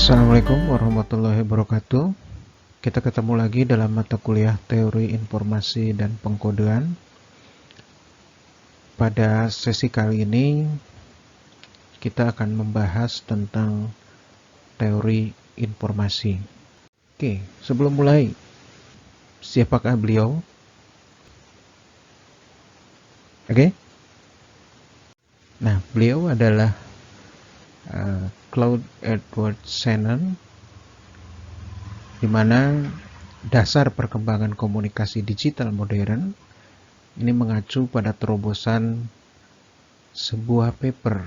Assalamualaikum warahmatullahi wabarakatuh. Kita ketemu lagi dalam mata kuliah Teori Informasi dan Pengkodean. Pada sesi kali ini kita akan membahas tentang teori informasi. Oke, sebelum mulai, siapakah beliau? Oke. Nah, beliau adalah Claude Edward Shannon, di mana dasar perkembangan komunikasi digital modern ini mengacu pada terobosan sebuah paper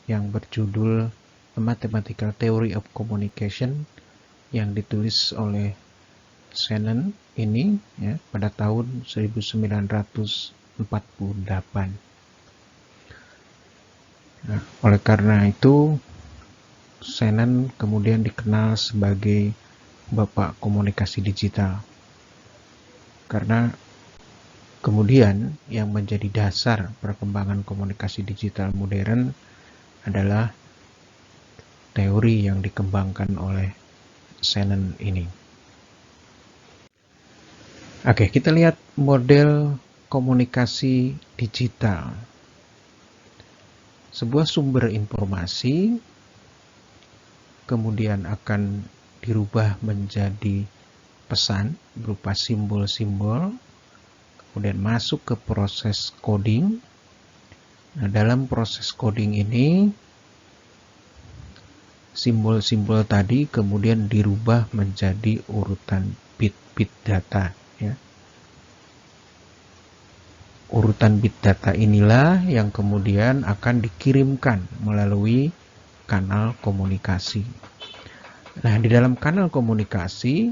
yang berjudul A Mathematical Theory of Communication yang ditulis oleh Shannon ini ya, pada tahun 1948. Nah, oleh karena itu Shannon kemudian dikenal sebagai Bapak Komunikasi Digital, karena kemudian yang menjadi dasar perkembangan komunikasi digital modern adalah teori yang dikembangkan oleh Shannon ini. Oke, kita lihat model komunikasi digital. Sebuah sumber informasi kemudian akan dirubah menjadi pesan berupa simbol-simbol, kemudian masuk ke proses coding. Nah, dalam proses coding ini simbol-simbol tadi kemudian dirubah menjadi urutan bit-bit data ya. Urutan bit data inilah yang kemudian akan dikirimkan melalui kanal komunikasi. Nah, di dalam kanal komunikasi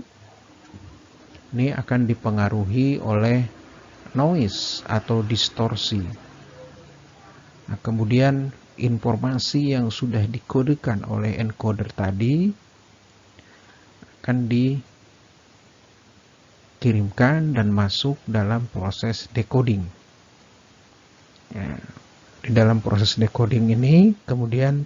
ini akan dipengaruhi oleh noise atau distorsi. Nah, kemudian informasi yang sudah dikodekan oleh encoder tadi akan dikirimkan dan masuk dalam proses decoding. Ya, di dalam proses decoding ini kemudian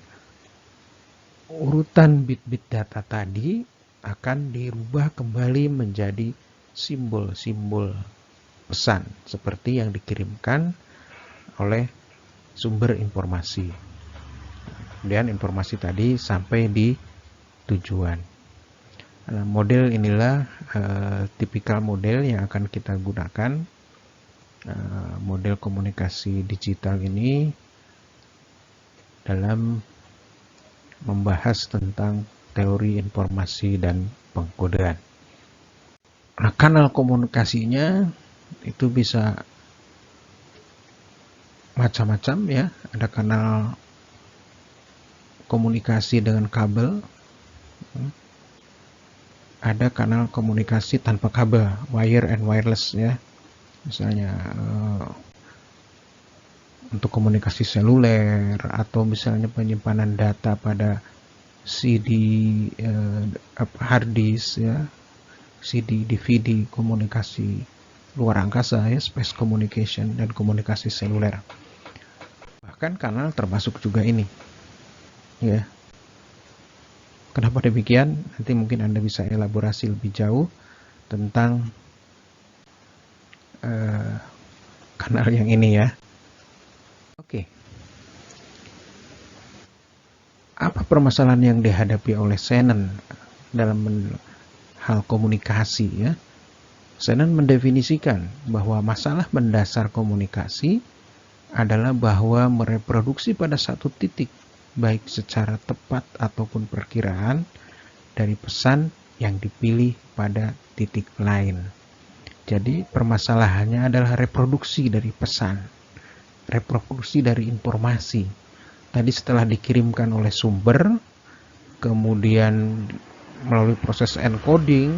urutan bit-bit data tadi akan dirubah kembali menjadi simbol-simbol pesan seperti yang dikirimkan oleh sumber informasi. Kemudian informasi tadi sampai di tujuan. Nah, model inilah tipikal model yang akan kita gunakan. Model komunikasi digital ini dalam membahas tentang teori informasi dan pengkodean. Nah, kanal komunikasinya itu bisa macam-macam ya. Ada kanal komunikasi dengan kabel, ada kanal komunikasi tanpa kabel, wire and wireless ya. Misalnya untuk komunikasi seluler, atau misalnya penyimpanan data pada CD, hard disk ya, CD, DVD, komunikasi luar angkasa ya, space communication, dan komunikasi seluler. Bahkan kanal termasuk juga ini ya. Kenapa demikian? Nanti mungkin Anda bisa elaborasi lebih jauh tentang kanal yang ini ya. Oke. Apa permasalahan yang dihadapi oleh Shannon dalam hal komunikasi ya? Shannon mendefinisikan bahwa masalah mendasar komunikasi adalah bahwa mereproduksi pada satu titik, baik secara tepat ataupun perkiraan, dari pesan yang dipilih pada titik lain. Jadi permasalahannya adalah reproduksi dari pesan, reproduksi dari informasi. Tadi setelah dikirimkan oleh sumber, kemudian melalui proses encoding,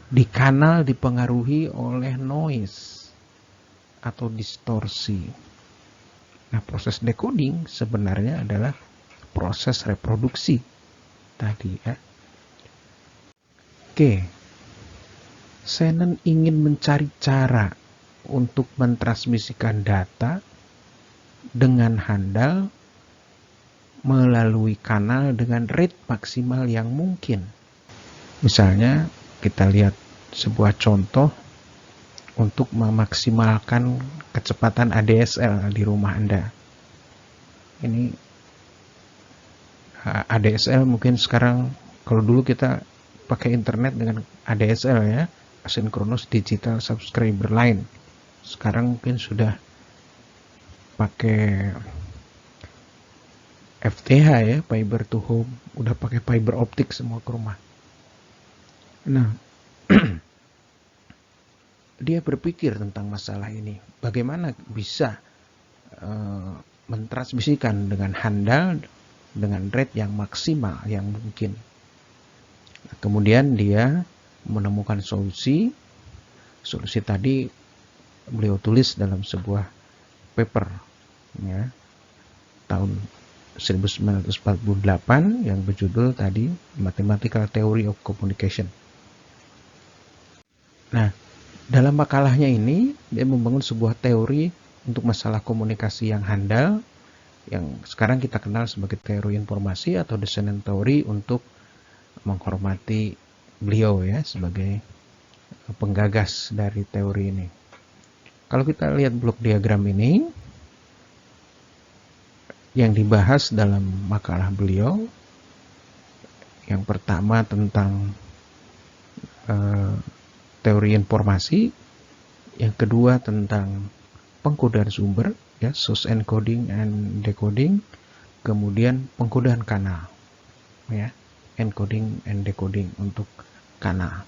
di kanal dipengaruhi oleh noise atau distorsi. Nah, proses decoding sebenarnya adalah proses reproduksi tadi ya. Oke. Shannon ingin mencari cara untuk mentransmisikan data dengan handal melalui kanal dengan rate maksimal yang mungkin. Misalnya kita lihat sebuah contoh untuk memaksimalkan kecepatan ADSL di rumah Anda. Ini ADSL mungkin sekarang, kalau dulu kita pakai internet dengan ADSL ya, Asynchronous Digital Subscriber Line. Sekarang mungkin sudah pakai FTH ya, Fiber to Home, udah pakai fiber optik semua ke rumah. Nah, dia berpikir tentang masalah ini, bagaimana bisa mentransmisikan dengan handal, dengan rate yang maksimal yang mungkin. Kemudian dia menemukan solusi tadi beliau tulis dalam sebuah paper ya, tahun 1948 yang berjudul tadi Mathematical Theory of Communication. Nah, dalam makalahnya ini dia membangun sebuah teori untuk masalah komunikasi yang handal, yang sekarang kita kenal sebagai teori informasi atau Descendant Theory, untuk menghormati beliau ya sebagai penggagas dari teori ini. Kalau kita lihat blok diagram ini, yang dibahas dalam makalah beliau, yang pertama tentang teori informasi, yang kedua tentang pengkodaan sumber ya, source encoding and decoding, kemudian pengkodaan kanal ya, encoding and decoding untuk kanal.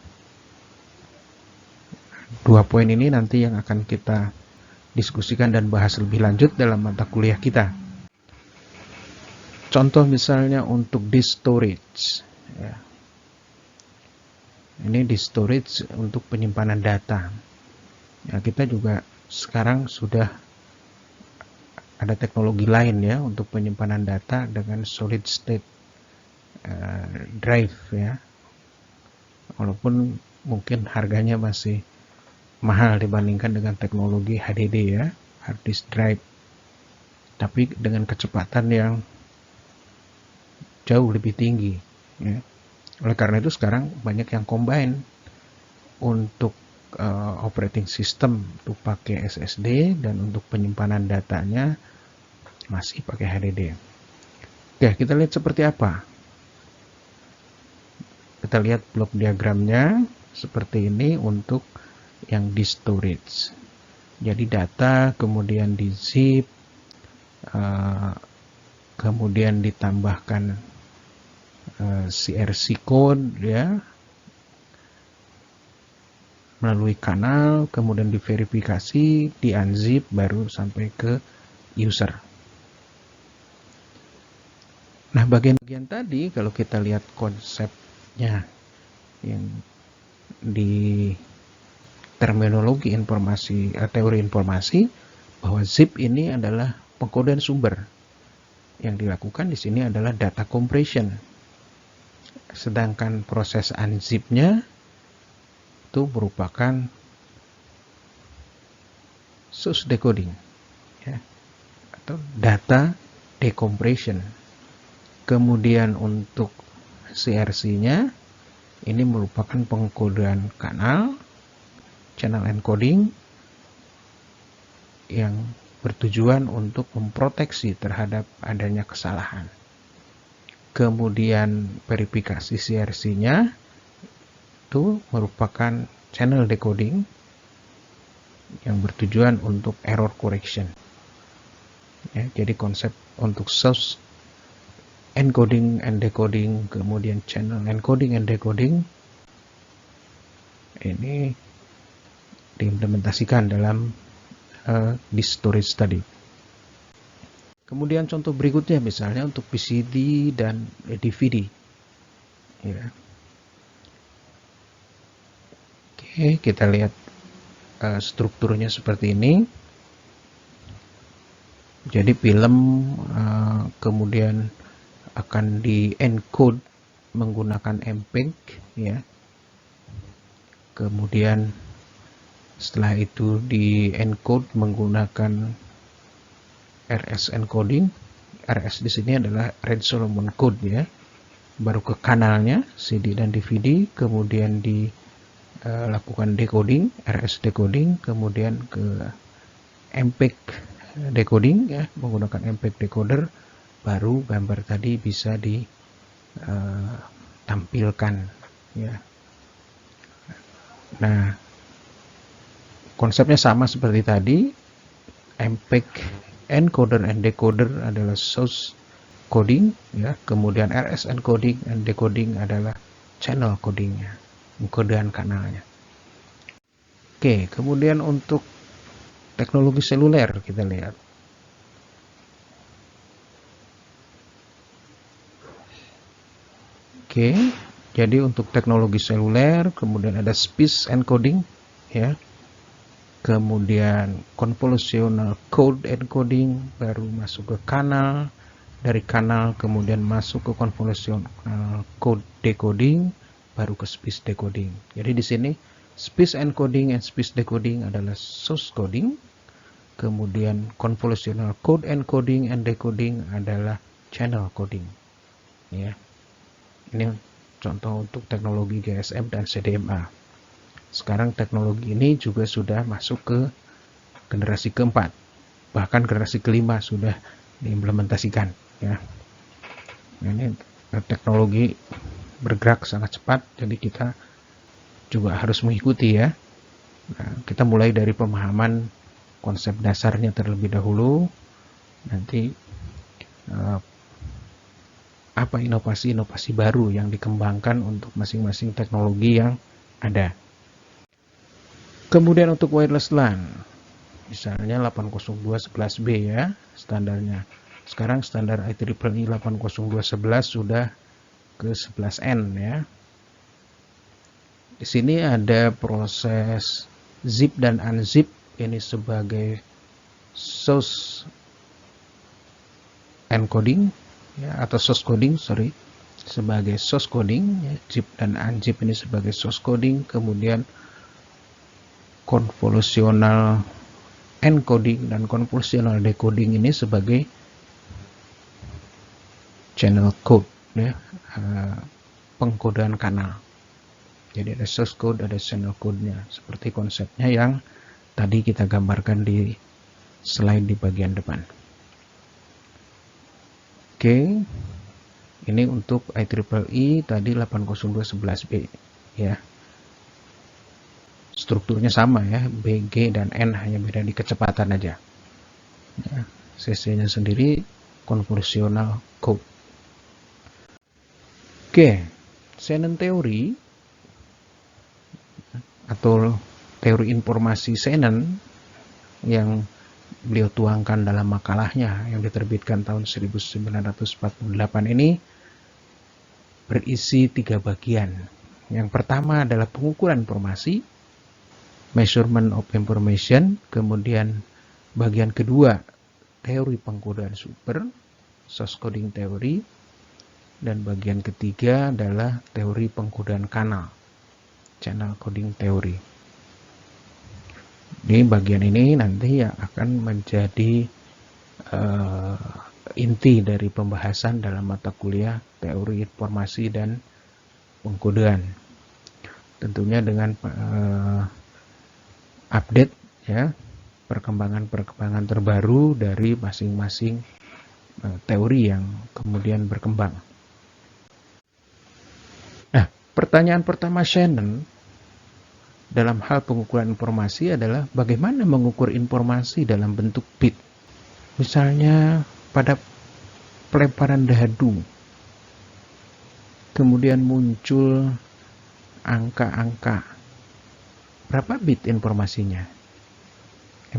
Dua poin ini nanti yang akan kita diskusikan dan bahas lebih lanjut dalam mata kuliah kita. Contoh misalnya untuk disk storage ya. Ini disk storage untuk penyimpanan data ya, kita juga sekarang sudah ada teknologi lain ya untuk penyimpanan data dengan solid state drive ya, walaupun mungkin harganya masih mahal dibandingkan dengan teknologi HDD ya, hard disk drive, tapi dengan kecepatan yang jauh lebih tinggi ya. Oleh karena itu sekarang banyak yang combine untuk operating system itu pakai SSD, dan untuk penyimpanan datanya masih pakai HDD. Oke, kita lihat seperti apa. Kita lihat blok diagramnya seperti ini untuk yang disk storage. Jadi data kemudian di zip, kemudian ditambahkan CRC code ya melalui kanal, kemudian diverifikasi, di unzip, baru sampai ke user. Nah, bagian-bagian tadi kalau kita lihat konsepnya yang di terminologi informasi, teori informasi, bahwa zip ini adalah pengkodaan sumber. Yang dilakukan di sini adalah data compression. Sedangkan proses unzip-nya itu merupakan source decoding ya, atau data decompression. Kemudian untuk CRC-nya ini merupakan pengkodaan kanal, channel encoding, yang bertujuan untuk memproteksi terhadap adanya kesalahan. Kemudian verifikasi CRC-nya itu merupakan channel decoding yang bertujuan untuk error correction ya, jadi konsep untuk source encoding and decoding, kemudian channel encoding and decoding ini diimplementasikan dalam disk storage tadi. Kemudian contoh berikutnya misalnya untuk VCD dan DVD ya. Oke, kita lihat strukturnya seperti ini. Jadi film kemudian akan di encode menggunakan MPEG ya. Kemudian setelah itu di encode menggunakan RS encoding RS di sini adalah Reed-Solomon code ya. Baru ke kanalnya CD dan DVD, kemudian dilakukan decoding, RS decoding, kemudian ke MPEG decoding ya, menggunakan MPEG decoder, baru gambar tadi bisa ditampilkan ya. Nah, konsepnya sama seperti tadi. MPEG encoder and decoder adalah source coding ya, kemudian RS encoding and decoding adalah channel codingnya, enkodean kanalnya. Oke, kemudian untuk teknologi seluler kita lihat. Oke, jadi untuk teknologi seluler kemudian ada speech encoding ya. Kemudian convolutional code encoding, baru masuk ke kanal, dari kanal kemudian masuk ke convolutional code decoding, baru ke speech decoding. Jadi di sini speech encoding and speech decoding adalah source coding, kemudian convolutional code encoding and decoding adalah channel coding. Ya, ini contoh untuk teknologi GSM dan CDMA. Sekarang teknologi ini juga sudah masuk ke generasi keempat, bahkan generasi kelima sudah diimplementasikan ya. Ini teknologi bergerak sangat cepat, jadi kita juga harus mengikuti ya. Nah, kita mulai dari pemahaman konsep dasarnya terlebih dahulu, nanti apa inovasi-inovasi baru yang dikembangkan untuk masing-masing teknologi yang ada. Kemudian untuk wireless LAN, misalnya 802.11b ya standarnya. Sekarang standar IEEE 802.11 sudah ke 11N ya. Di sini ada proses zip dan unzip, ini sebagai source encoding ya, atau source coding, sebagai source coding ya. Zip dan unzip ini sebagai source coding, kemudian convolutional encoding dan convolutional decoding ini sebagai channel code ya, pengkodean kanal. Jadi ada source code, ada channel code-nya, seperti konsepnya yang tadi kita gambarkan di slide di bagian depan. Oke, ini untuk IEEE tadi 802.11b ya. Strukturnya sama ya, B, G, dan N, hanya beda di kecepatan aja ya. CC-nya sendiri convolutional code. Oke, Shannon teori atau teori informasi Shannon yang beliau tuangkan dalam makalahnya yang diterbitkan tahun 1948 ini berisi 3 bagian. Yang pertama adalah pengukuran informasi, measurement of information, kemudian bagian kedua teori pengkodean super, source coding theory, dan bagian ketiga adalah teori pengkodean kanal, channel coding theory. Di bagian ini nanti yang akan menjadi inti dari pembahasan dalam mata kuliah teori informasi dan pengkodean. Tentunya dengan update ya, perkembangan terbaru dari masing-masing teori yang kemudian berkembang. Nah, pertanyaan pertama Shannon dalam hal pengukuran informasi adalah bagaimana mengukur informasi dalam bentuk bit. Misalnya pada pelemparan dadu, kemudian muncul angka-angka, berapa bit informasinya?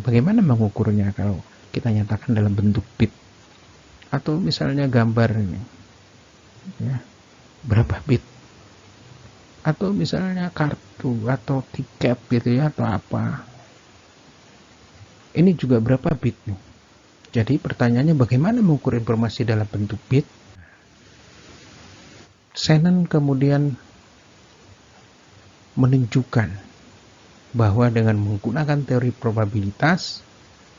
Bagaimana mengukurnya kalau kita nyatakan dalam bentuk bit? Atau misalnya gambar ini, ya, berapa bit? Atau misalnya kartu atau tiket gitu ya, atau apa? Ini juga berapa bit nih? Jadi pertanyaannya bagaimana mengukur informasi dalam bentuk bit? Shannon kemudian menunjukkan bahwa dengan menggunakan teori probabilitas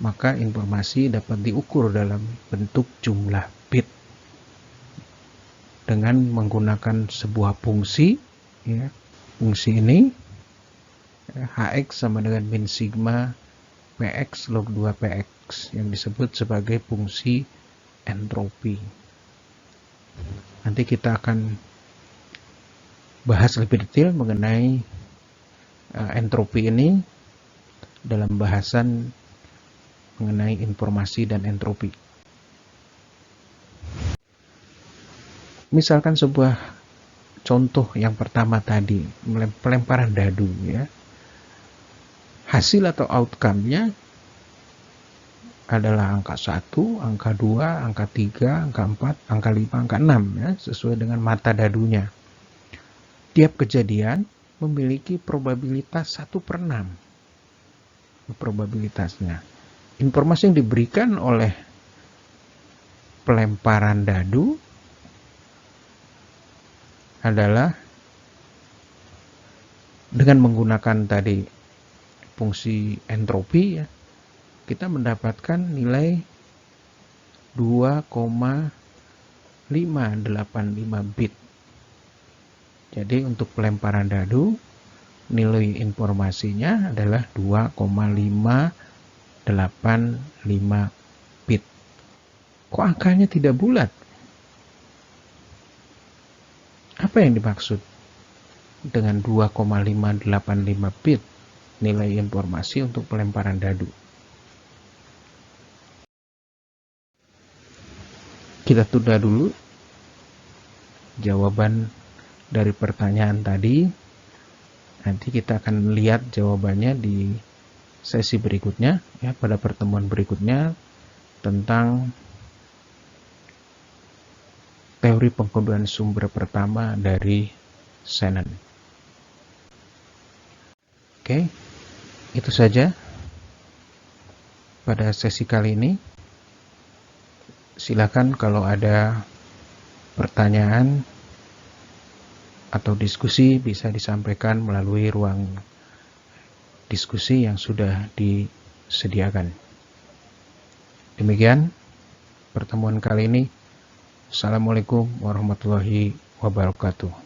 maka informasi dapat diukur dalam bentuk jumlah bit dengan menggunakan sebuah fungsi, ya. Fungsi ini Hx sama dengan min sigma Px log 2 Px yang disebut sebagai fungsi entropi. Nanti kita akan bahas lebih detail mengenai entropi ini dalam bahasan mengenai informasi dan entropi. Misalkan sebuah contoh yang pertama tadi, pelemparan dadu, ya. Hasil atau outcome-nya adalah angka 1, angka 2, angka 3, angka 4, angka 5, angka 6, ya, sesuai dengan mata dadunya. Tiap kejadian memiliki probabilitas 1/6. Probabilitasnya. Informasi yang diberikan oleh pelemparan dadu adalah dengan menggunakan tadi fungsi entropi, ya, kita mendapatkan nilai 2,585 bit. Jadi untuk pelemparan dadu nilai informasinya adalah 2,585 bit. Kok angkanya tidak bulat? Apa yang dimaksud dengan 2,585 bit nilai informasi untuk pelemparan dadu? Kita tunda dulu jawaban dari pertanyaan tadi. Nanti kita akan lihat jawabannya di sesi berikutnya, ya, pada pertemuan berikutnya tentang teori pengkodoan sumber pertama dari Shannon. Oke, itu saja pada sesi kali ini. Silakan kalau ada pertanyaan atau diskusi bisa disampaikan melalui ruang diskusi yang sudah disediakan. Demikian pertemuan kali ini. Assalamualaikum warahmatullahi wabarakatuh.